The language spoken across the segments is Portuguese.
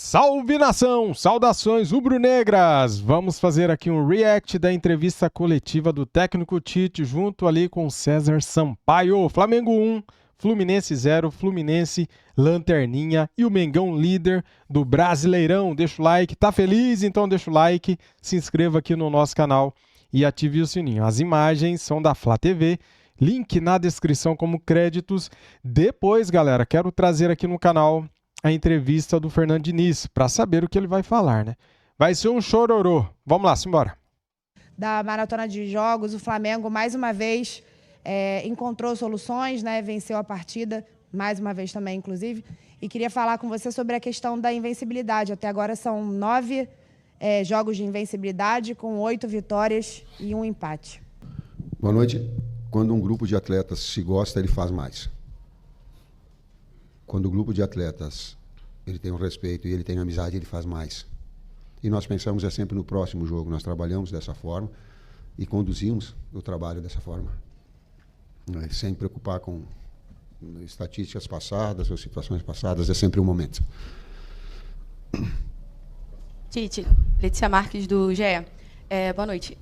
Salve nação! Saudações rubro-negras! Vamos fazer aqui um react da entrevista coletiva do técnico Tite junto ali com César Sampaio. Flamengo 1, Fluminense 0, Fluminense lanterninha e o Mengão líder do Brasileirão. Deixa o like, tá feliz? Então deixa o like, se inscreva aqui no nosso canal e ative o sininho. As imagens são da Flá TV, link na descrição como créditos. Depois, galera, quero trazer aqui no canal a entrevista do Fernando Diniz, para saber o que ele vai falar, né? Vai ser um chororô. Vamos lá, simbora. Da maratona de jogos, o Flamengo, mais uma vez, encontrou soluções, né? Venceu a partida, mais uma vez também, inclusive. E queria falar com você sobre a questão da invencibilidade. Até agora são 9 jogos de invencibilidade, com 8 vitórias e 1 empate. Boa noite. Quando um grupo de atletas se gosta, ele faz mais. Quando o grupo de atletas ele tem um respeito e ele tem amizade, ele faz mais. E nós pensamos sempre no próximo jogo. Nós trabalhamos dessa forma e conduzimos o trabalho dessa forma. Sem preocupar com estatísticas passadas ou situações passadas, é sempre um momento. Tite, Letícia Marques do GE. Boa noite.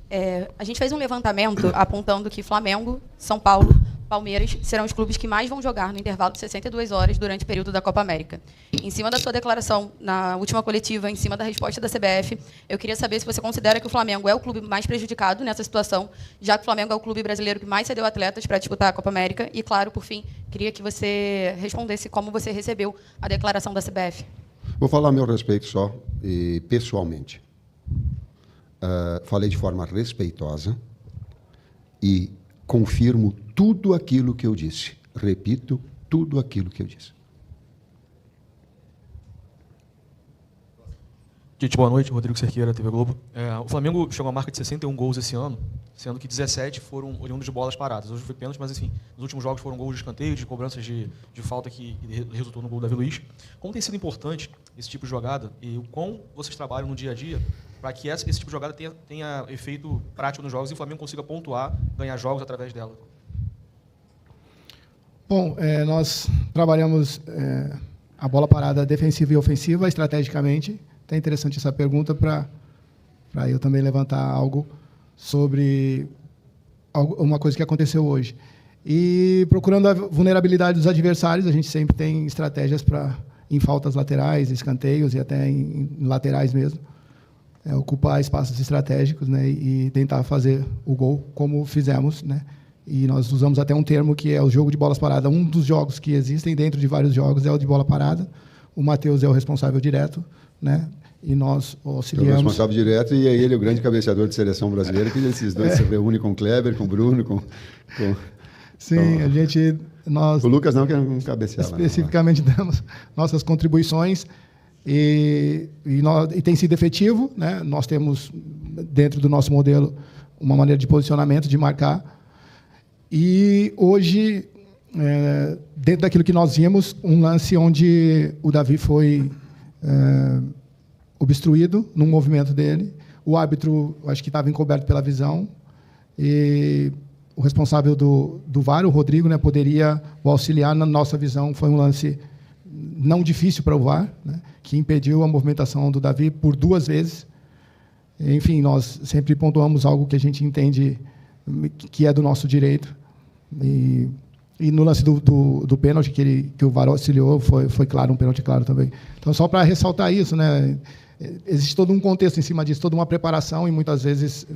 A gente fez um levantamento apontando que Flamengo, São Paulo, Palmeiras serão os clubes que mais vão jogar no intervalo de 62 horas durante o período da Copa América. Em cima da sua declaração na última coletiva, em cima da resposta da CBF, eu queria saber se você considera que o Flamengo é o clube mais prejudicado nessa situação, já que o Flamengo é o clube brasileiro que mais cedeu atletas para disputar a Copa América. E, claro, por fim, queria que você respondesse como você recebeu a declaração da CBF. Vou falar a meu respeito só, e pessoalmente. Falei de forma respeitosa e confirmo tudo aquilo que eu disse. Repito tudo aquilo que eu disse. Tite, boa noite. Rodrigo Cerqueira, TV Globo. O Flamengo chegou à marca de 61 gols esse ano, sendo que 17 foram oriundos de bolas paradas. Hoje foi pênalti, mas enfim, nos últimos jogos foram gols de escanteio, de cobranças de falta que resultou no gol do Davi Luiz. Como tem sido importante esse tipo de jogada e o quão vocês trabalham no dia a dia para que esse tipo de jogada tenha efeito prático nos jogos e o Flamengo consiga pontuar, ganhar jogos através dela? Bom, nós trabalhamos a bola parada defensiva e ofensiva estrategicamente. É interessante essa pergunta para eu também levantar algo sobre uma coisa que aconteceu hoje. E procurando a vulnerabilidade dos adversários, a gente sempre tem estratégias em faltas laterais, escanteios e até em laterais mesmo. Ocupar espaços estratégicos, né, e tentar fazer o gol como fizemos, né? E nós usamos até um termo que é o jogo de bolas paradas. Um dos jogos que existem dentro de vários jogos é o de bola parada. O Matheus é o responsável direto, né? E nós auxiliamos. É o responsável direto e é ele o grande cabeceador de seleção brasileira, que esses dois se reúnem com o Kleber, com o Bruno, Sim, a gente... O Lucas não, que não cabeceava. Especificamente damos nossas contribuições e tem sido efetivo, né? Nós temos, dentro do nosso modelo, uma maneira de posicionamento, de marcar. E hoje, dentro daquilo que nós vimos, um lance onde o Davi foi obstruído num movimento dele. O árbitro, acho que estava encoberto pela visão. E o responsável do VAR, o Rodrigo, né, poderia o auxiliar na nossa visão. Foi um lance não difícil para o VAR, né, que impediu a movimentação do Davi por 2 vezes. Enfim, nós sempre pontuamos algo que a gente entende que é do nosso direito. E no lance do pênalti que o VAR auxiliou, foi claro, um pênalti claro também. Então, só para ressaltar isso, né, existe todo um contexto em cima disso, toda uma preparação, e muitas vezes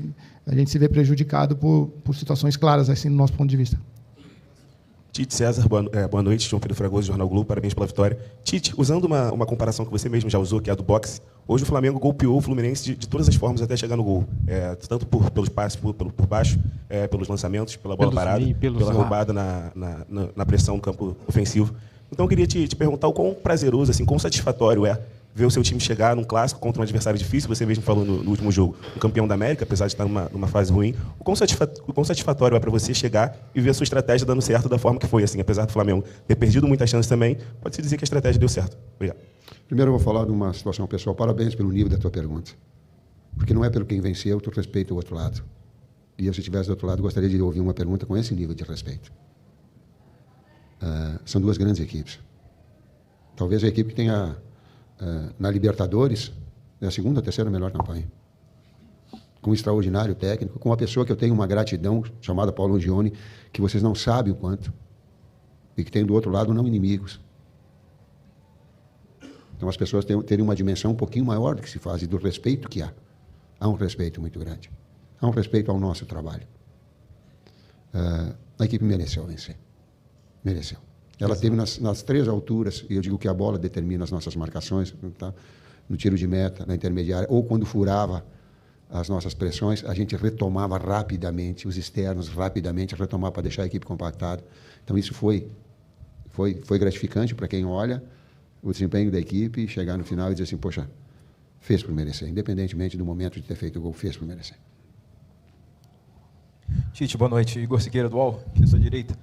a gente se vê prejudicado por situações claras, assim, do nosso ponto de vista. Tite, César, boa noite. João Pedro Fragoso, Jornal Globo, parabéns pela vitória. Tite, usando uma comparação que você mesmo já usou, que é a do boxe, hoje o Flamengo golpeou o Fluminense de todas as formas até chegar no gol. Tanto pelos passes por baixo, pelos lançamentos, pela bola parada, pela roubada na pressão do campo ofensivo. Então eu queria te perguntar o quão prazeroso, assim, quão satisfatório é ver o seu time chegar num clássico contra um adversário difícil, você mesmo falou no último jogo, um campeão da América, apesar de estar numa fase ruim. O quão satisfatório é para você chegar e ver a sua estratégia dando certo da forma que foi, assim, apesar do Flamengo ter perdido muitas chances também, pode-se dizer que a estratégia deu certo. Obrigado. Primeiro eu vou falar de uma situação pessoal. Parabéns pelo nível da tua pergunta. Porque não é pelo quem venceu, tu respeita o outro lado. E eu, se estivesse do outro lado, gostaria de ouvir uma pergunta com esse nível de respeito. São 2 grandes equipes. Talvez a equipe que tenha na Libertadores, é a segunda ou terceira melhor campanha. Com um extraordinário técnico, com uma pessoa que eu tenho uma gratidão, chamada Paulo Gione, que vocês não sabem o quanto, e que tem do outro lado não inimigos. Então as pessoas terem uma dimensão um pouquinho maior do que se faz e do respeito que há. Há um respeito muito grande. Há um respeito ao nosso trabalho. A equipe mereceu vencer. Mereceu. Ela teve nas 3 alturas, e eu digo que a bola determina as nossas marcações, tá? No tiro de meta, na intermediária, ou quando furava as nossas pressões, a gente retomava rapidamente, os externos rapidamente retomava para deixar a equipe compactada. Então isso foi gratificante para quem olha o desempenho da equipe, chegar no final e dizer assim, poxa, fez por merecer, independentemente do momento de ter feito o gol, fez por merecer. Tite, boa noite. Igor Siqueira, do UOL, aqui à sua direita.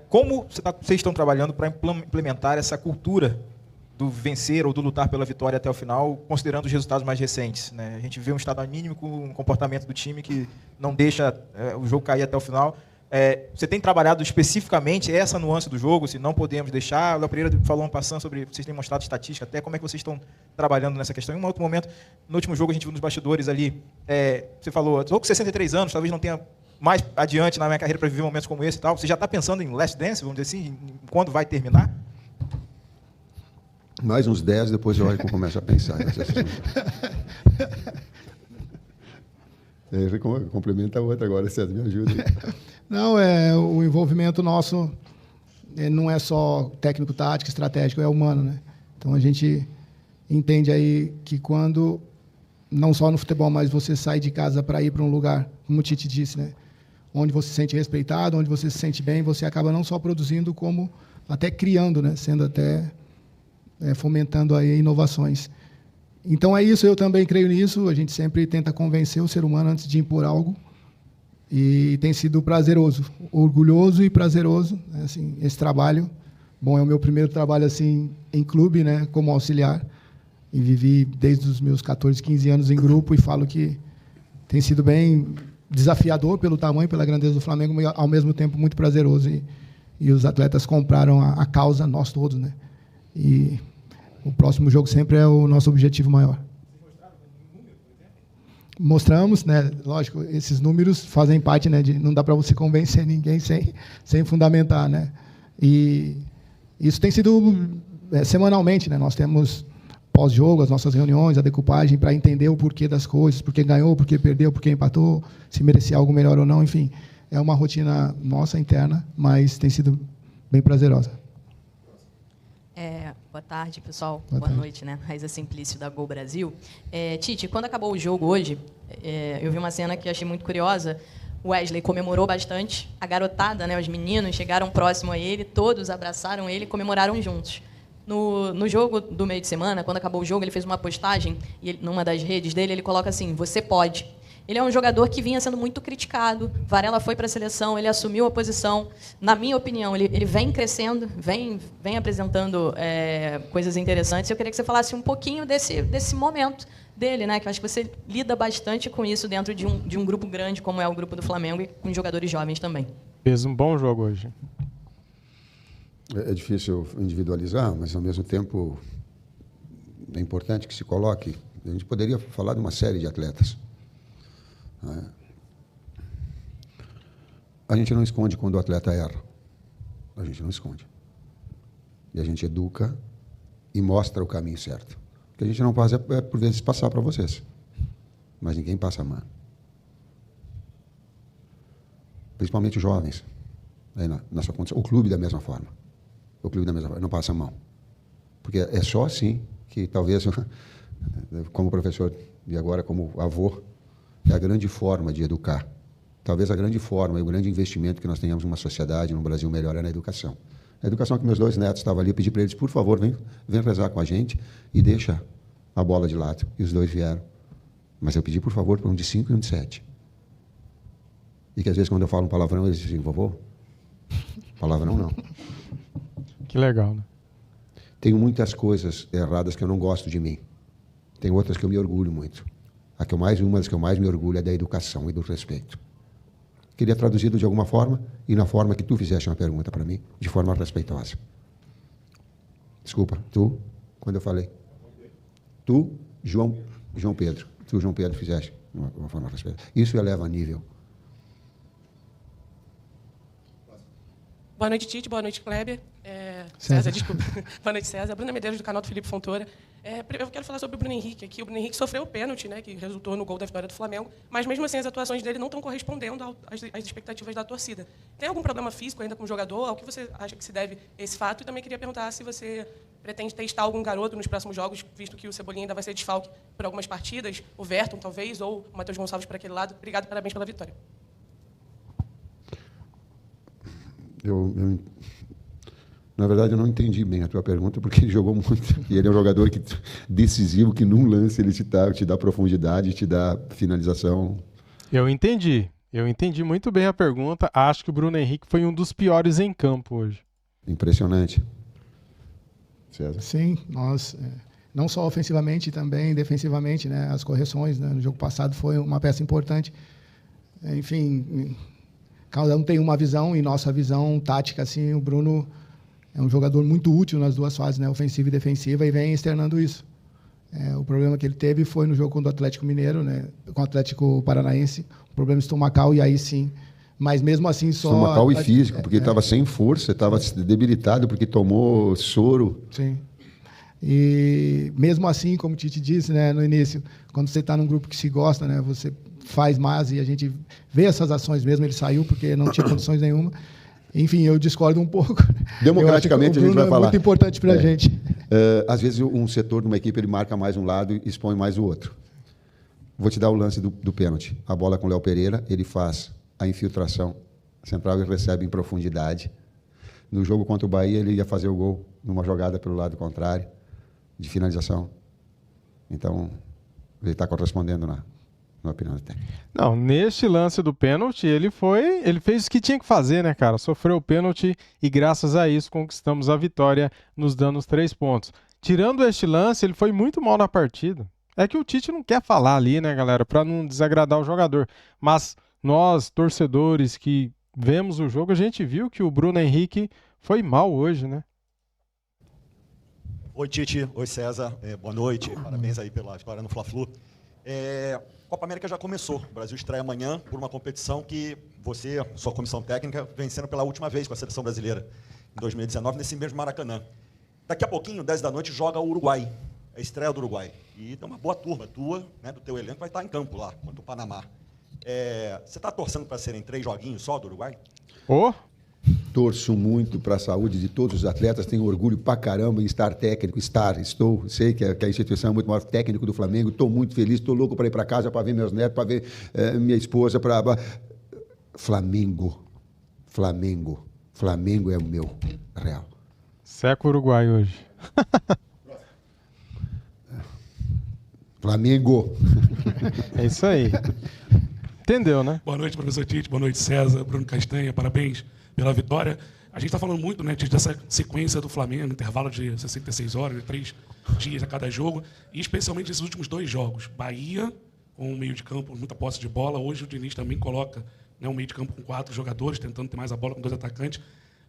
Como vocês estão trabalhando para implementar essa cultura do vencer ou do lutar pela vitória até o final, considerando os resultados mais recentes, né? A gente vê um estado anímico, um comportamento do time que não deixa o jogo cair até o final. Você tem trabalhado especificamente essa nuance do jogo, se não podemos deixar? O Léo Pereira falou um passando sobre, vocês têm mostrado estatística até, como é que vocês estão trabalhando nessa questão? Em um outro momento, no último jogo, a gente viu nos bastidores ali, você falou, estou com 63 anos, talvez não tenha mais adiante na minha carreira para viver momentos como esse e tal. Você já está pensando em Last Dance, vamos dizer assim, em quando vai terminar? Mais uns 10, depois eu olho e começo a pensar. Complementa a outra agora, César, me ajuda. Não, o envolvimento nosso não é só técnico, tático, estratégico, é humano, né? Então a gente entende aí que quando, não só no futebol, mas você sai de casa para ir para um lugar, como o Tite disse, né? Onde você se sente respeitado, onde você se sente bem, você acaba não só produzindo, como até criando, né? Sendo até fomentando aí inovações. Então é isso, eu também creio nisso, a gente sempre tenta convencer o ser humano antes de impor algo, e tem sido prazeroso, orgulhoso e prazeroso, né? Assim, esse trabalho. Bom, é o meu primeiro trabalho assim em clube, né, como auxiliar, e vivi desde os meus 14, 15 anos em grupo, e falo que tem sido bem desafiador pelo tamanho, pela grandeza do Flamengo, mas ao mesmo tempo muito prazeroso, e os atletas compraram a causa, nós todos, né? E o próximo jogo sempre é o nosso objetivo maior. Mostramos, né? Lógico, esses números fazem parte, né? Não dá para você convencer ninguém sem fundamentar, né? E isso tem sido semanalmente, né? Nós temos pós-jogo, as nossas reuniões, a decupagem para entender o porquê das coisas, por que ganhou, por que perdeu, por que empatou, se merecia algo melhor ou não, enfim. É uma rotina nossa interna, mas tem sido bem prazerosa. Boa tarde, pessoal. Boa noite, né? Raíza Simplício, da Gol Brasil. Tite, quando acabou o jogo hoje, eu vi uma cena que achei muito curiosa. O Wesley comemorou bastante. A garotada, né, os meninos, chegaram próximo a ele, todos abraçaram ele e comemoraram juntos. No jogo do meio de semana, quando acabou o jogo, ele fez uma postagem, e numa das redes dele, ele coloca assim, você pode. Ele é um jogador que vinha sendo muito criticado. Varela foi para a seleção, ele assumiu a posição. Na minha opinião, ele vem crescendo, vem apresentando coisas interessantes. Eu queria que você falasse um pouquinho desse momento dele, né? Que eu acho que você lida bastante com isso dentro de um grupo grande, como é o grupo do Flamengo, e com jogadores jovens também. Fez um bom jogo hoje. É difícil individualizar, mas, ao mesmo tempo, é importante que se coloque. A gente poderia falar de uma série de atletas. A gente não esconde quando o atleta erra. A gente não esconde. E a gente educa e mostra o caminho certo. O que a gente não faz por vezes, passar para vocês. Mas ninguém passa a mão. Principalmente os jovens. Na sua condição. O clube da mesma forma. O clube da mesma forma. Não passa a mão. Porque é só assim que, talvez, como professor e agora como avô, é a grande forma de educar. Talvez a grande forma e o grande investimento que nós tenhamos numa sociedade, no Brasil melhor, é na educação. A educação que meus 2 netos estavam ali, eu pedi para eles, por favor, vem rezar com a gente e deixa a bola de lado. E os 2 vieram. Mas eu pedi, por favor, para um de 5 e um de 7. E que às vezes, quando eu falo um palavrão, eles dizem, vovô, palavrão não. Que legal, né? Tenho muitas coisas erradas que eu não gosto de mim. Tem outras que eu me orgulho muito. Uma das que eu mais me orgulho é da educação e do respeito. Queria traduzido de alguma forma, e na forma que tu fizeste uma pergunta para mim, de forma respeitosa. Desculpa, tu, quando eu falei. Tu, João Pedro. Tu, João Pedro, fizeste de uma forma respeitosa. Isso eleva nível. Boa noite, Tite. Boa noite, Kleber. César, desculpa. Boa noite, César. Bruna Medeiros, do canal do Felipe Fontoura. Eu quero falar sobre o Bruno Henrique aqui. O Bruno Henrique sofreu o pênalti, né, que resultou no gol da vitória do Flamengo, mas mesmo assim as atuações dele não estão correspondendo às expectativas da torcida. Tem algum problema físico ainda com o jogador? Ao que você acha que se deve esse fato? E também queria perguntar se você pretende testar algum garoto nos próximos jogos, visto que o Cebolinha ainda vai ser desfalque por algumas partidas, o Verton, talvez, ou o Matheus Gonçalves para aquele lado. Obrigado, parabéns pela vitória. Na verdade, eu não entendi bem a tua pergunta, porque ele jogou muito. E ele é um jogador decisivo, que num lance ele te dá profundidade, te dá finalização. Eu entendi muito bem a pergunta. Acho que o Bruno Henrique foi um dos piores em campo hoje. Impressionante. César? Sim, nós, não só ofensivamente, também defensivamente, né, as correções, né, no jogo passado foi uma peça importante. Enfim, cada um tem uma visão, e nossa visão tática, assim, o Bruno é um jogador muito útil nas duas fases, né, ofensiva e defensiva, e vem externando isso. O problema que ele teve foi no jogo contra o Atlético Mineiro, né, com o Atlético Paranaense, um problema estomacal, e aí sim. Mas mesmo assim só... Estomacal e físico, porque estava sem força, estava debilitado, porque tomou soro. Sim. E mesmo assim, como o Tite disse, né, no início, quando você está num grupo que se gosta, né, você faz mais, e a gente vê essas ações mesmo. Ele saiu porque não tinha condições nenhuma. Enfim, eu discordo um pouco. Democraticamente, a gente vai falar. É muito importante para a gente. Às vezes, um setor de uma equipe ele marca mais um lado e expõe mais o outro. Vou te dar o lance do pênalti. A bola com o Léo Pereira, ele faz a infiltração central e recebe em profundidade. No jogo contra o Bahia, ele ia fazer o gol numa jogada pelo lado contrário, de finalização. Então, ele está correspondendo na opinião do técnico. Não, neste lance do pênalti, ele fez o que tinha que fazer, né, cara? Sofreu o pênalti e, graças a isso, conquistamos a vitória, nos dando os 3 pontos. Tirando este lance, ele foi muito mal na partida. É que o Tite não quer falar ali, né, galera, para não desagradar o jogador. Mas nós, torcedores que vemos o jogo, a gente viu que o Bruno Henrique foi mal hoje, né? Oi, Tite. Oi, César. Boa noite. Parabéns aí pela vitória no Fla-Flu. Copa América já começou. O Brasil estreia amanhã por uma competição que você, sua comissão técnica, vencendo pela última vez com a seleção brasileira, em 2019, nesse mesmo Maracanã. Daqui a pouquinho, 10 da noite, joga o Uruguai. É a estreia do Uruguai. E tem uma boa turma tua, né, do teu elenco, vai estar em campo lá, contra o Panamá. Você está torcendo para serem 3 joguinhos só do Uruguai? Torço muito para a saúde de todos os atletas, tenho orgulho pra caramba em estar técnico, sei que a instituição é muito maior, técnico do Flamengo, estou muito feliz, estou louco para ir para casa, para ver meus netos, para ver minha esposa, Flamengo é o meu real. Seca o Uruguai hoje. Flamengo. É isso aí. Entendeu, né? Boa noite, professor Tite. Boa noite, César. Bruno Castanha. Parabéns pela vitória. A gente está falando muito, né, Tite, dessa sequência do Flamengo, intervalo de 66 horas, de 3 dias a cada jogo, e especialmente esses últimos 2 jogos. Bahia, com um meio de campo, muita posse de bola. Hoje o Diniz também coloca, né, um meio de campo com 4 jogadores, tentando ter mais a bola com 2 atacantes.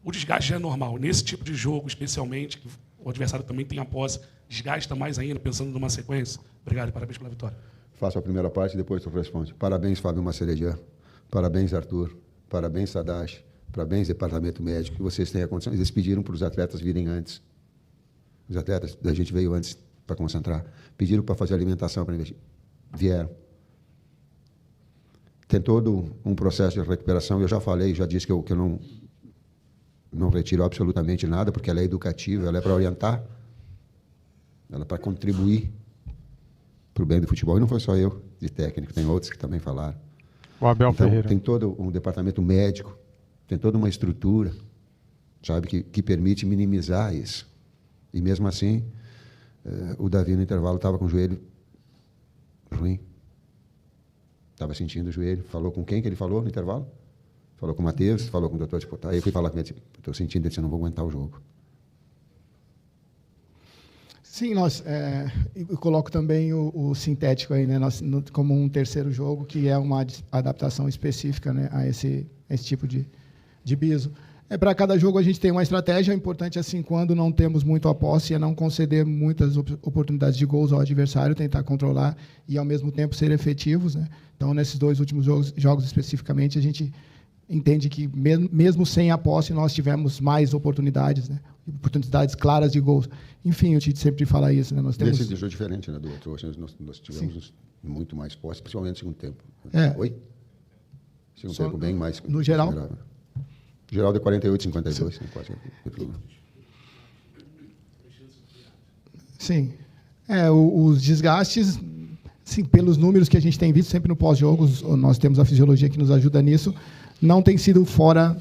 O desgaste já é normal. Nesse tipo de jogo, especialmente, que o adversário também tem a posse, desgasta mais ainda, pensando numa sequência. Obrigado e parabéns pela vitória. Faço a primeira parte e depois tu responde. Parabéns, Fábio Maceredian. Parabéns, Arthur. Parabéns, Sadashi. Parabéns, Departamento Médico, que vocês têm a condição. Eles pediram para os atletas virem antes. Os atletas da gente veio antes para concentrar. Pediram para fazer alimentação para investir. Vieram. Tem todo um processo de recuperação. Eu já falei, já disse que eu não retiro absolutamente nada, porque ela é educativa, ela é para orientar, ela é para contribuir para o bem do futebol. E não foi só eu, de técnico, tem outros que também falaram. O Abel Ferreira. Tem todo um departamento médico, tem toda uma estrutura, sabe, que permite minimizar isso. E mesmo assim, o Davi no intervalo estava com o joelho ruim. Estava sentindo o joelho. Falou com quem que ele falou no intervalo? Falou com o Matheus, falou com o doutor. Aí eu fui falar com ele, estou sentindo, ele disse, não vou aguentar o jogo. Sim, eu coloco também o sintético aí, né, como um terceiro jogo, que é uma adaptação específica, né, a esse tipo de biso. Para cada jogo a gente tem uma estratégia. O importante, assim, quando não temos muito a posse, é não conceder muitas oportunidades de gols ao adversário, tentar controlar e, ao mesmo tempo, ser efetivos, né? Então, nesses 2 últimos jogos especificamente, a gente entende que, mesmo sem a posse, nós tivemos mais oportunidades, né? Oportunidades claras de gols. Enfim, o Tite sempre fala isso, né? Nós temos... Esse jogo diferente, né, do outro. Nós tivemos muito mais posse, principalmente no segundo tempo. Oi? Segundo tempo bem mais... No geral? O geral deu 48-52. Sim. Os desgastes, sim, pelos números que a gente tem visto sempre no pós-jogo, nós temos a fisiologia que nos ajuda nisso, não tem sido fora,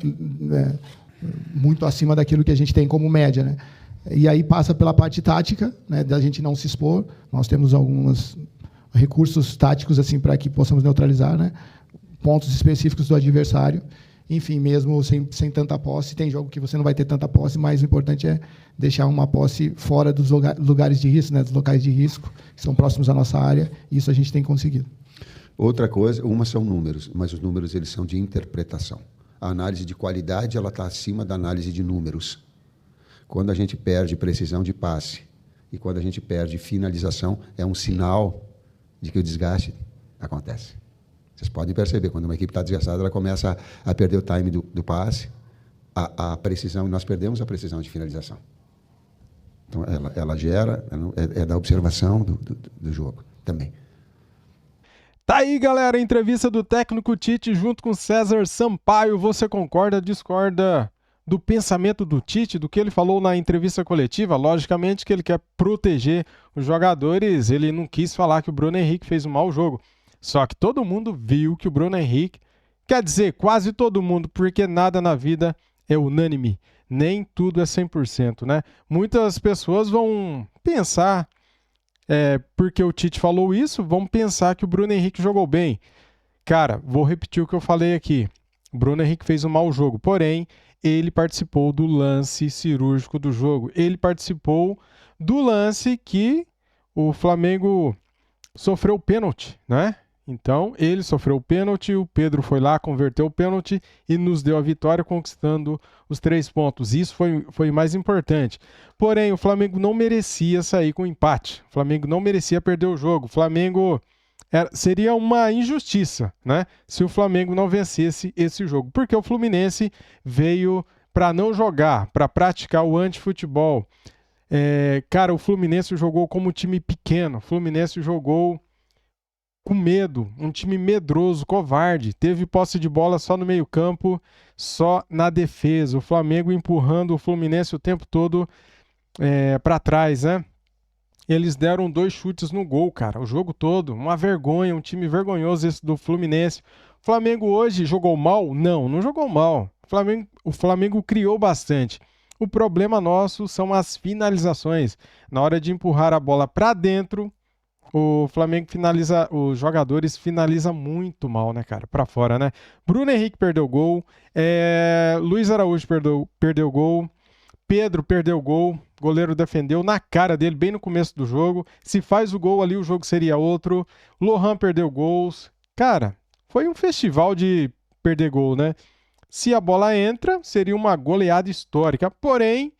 muito acima daquilo que a gente tem como média, né? E aí passa pela parte tática, né, da gente não se expor. Nós temos alguns recursos táticos assim para que possamos neutralizar, né, pontos específicos do adversário. Enfim, mesmo sem tanta posse, tem jogo que você não vai ter tanta posse, mas o importante é deixar uma posse fora dos lugares de risco, né, dos locais de risco, que são próximos à nossa área, e isso a gente tem conseguido. Outra coisa, são números, mas os números eles são de interpretação. A análise de qualidade ela está acima da análise de números. Quando a gente perde precisão de passe e quando a gente perde finalização, é um sinal de que o desgaste acontece. Vocês podem perceber, quando uma equipe está desgastada, ela começa a perder o time do passe, a precisão, e nós perdemos a precisão de finalização. Então, ela gera, é da observação do jogo também. Tá aí, galera, a entrevista do técnico Tite junto com César Sampaio. Você concorda, discorda do pensamento do Tite, do que ele falou na entrevista coletiva? Logicamente que ele quer proteger os jogadores, ele não quis falar que o Bruno Henrique fez um mau jogo. Só que todo mundo viu que o Bruno Henrique, quer dizer, quase todo mundo, porque nada na vida é unânime, nem tudo é 100%, né? Muitas pessoas vão pensar, porque o Tite falou isso, vão pensar que o Bruno Henrique jogou bem. Cara, vou repetir o que eu falei aqui. O Bruno Henrique fez um mau jogo, porém, ele participou do lance cirúrgico do jogo. Ele participou do lance que o Flamengo sofreu o pênalti, né? Então, ele sofreu o pênalti, o Pedro foi lá, converteu o pênalti e nos deu a vitória, conquistando os 3 pontos. Isso foi mais importante. Porém, o Flamengo não merecia sair com empate. O Flamengo não merecia perder o jogo. O Flamengo seria uma injustiça, né? Se o Flamengo não vencesse esse jogo. Porque o Fluminense veio para não jogar, para praticar o antifutebol. Cara, o Fluminense jogou como um time pequeno. O Fluminense jogou com medo, um time medroso, covarde. Teve posse de bola só no meio-campo, só na defesa. O Flamengo empurrando o Fluminense o tempo todo para trás, né? Eles deram 2 chutes no gol, cara, o jogo todo. Uma vergonha, um time vergonhoso esse do Fluminense. O Flamengo hoje jogou mal? Não jogou mal. O Flamengo criou bastante. O problema nosso são as finalizações. Na hora de empurrar a bola para dentro, o Flamengo os jogadores finalizam muito mal, né, cara? Para fora, né? Bruno Henrique perdeu gol, Luiz Araújo perdeu gol, Pedro perdeu gol, goleiro defendeu na cara dele bem no começo do jogo. Se faz o gol ali, o jogo seria outro. Lohan perdeu gols. Cara, foi um festival de perder gol, né? Se a bola entra, seria uma goleada histórica. Porém,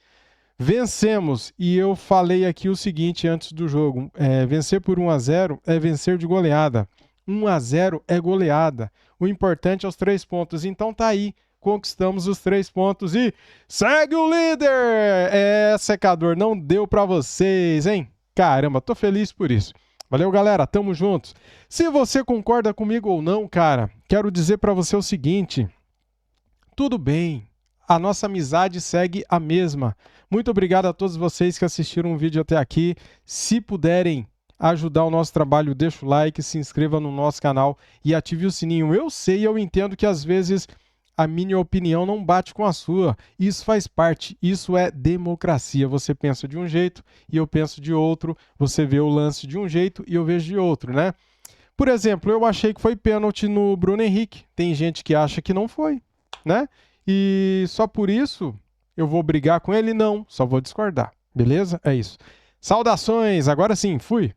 vencemos. E eu falei aqui o seguinte antes do jogo. Vencer por 1-0 é vencer de goleada. 1-0 é goleada. O importante é os 3 pontos. Então tá aí. Conquistamos os 3 pontos e segue o líder! Secador, não deu pra vocês, hein? Caramba, tô feliz por isso. Valeu, galera, tamo juntos. Se você concorda comigo ou não, cara, quero dizer pra você o seguinte. Tudo bem, a nossa amizade segue a mesma. Muito obrigado a todos vocês que assistiram o vídeo até aqui. Se puderem ajudar o nosso trabalho, deixa o like, se inscreva no nosso canal e ative o sininho. Eu sei, eu entendo que às vezes a minha opinião não bate com a sua. Isso faz parte, isso é democracia. Você pensa de um jeito e eu penso de outro. Você vê o lance de um jeito e eu vejo de outro, né? Por exemplo, eu achei que foi pênalti no Bruno Henrique. Tem gente que acha que não foi, né? E só por isso eu vou brigar com ele? Não, só vou discordar. Beleza? É isso. Saudações, agora sim, fui!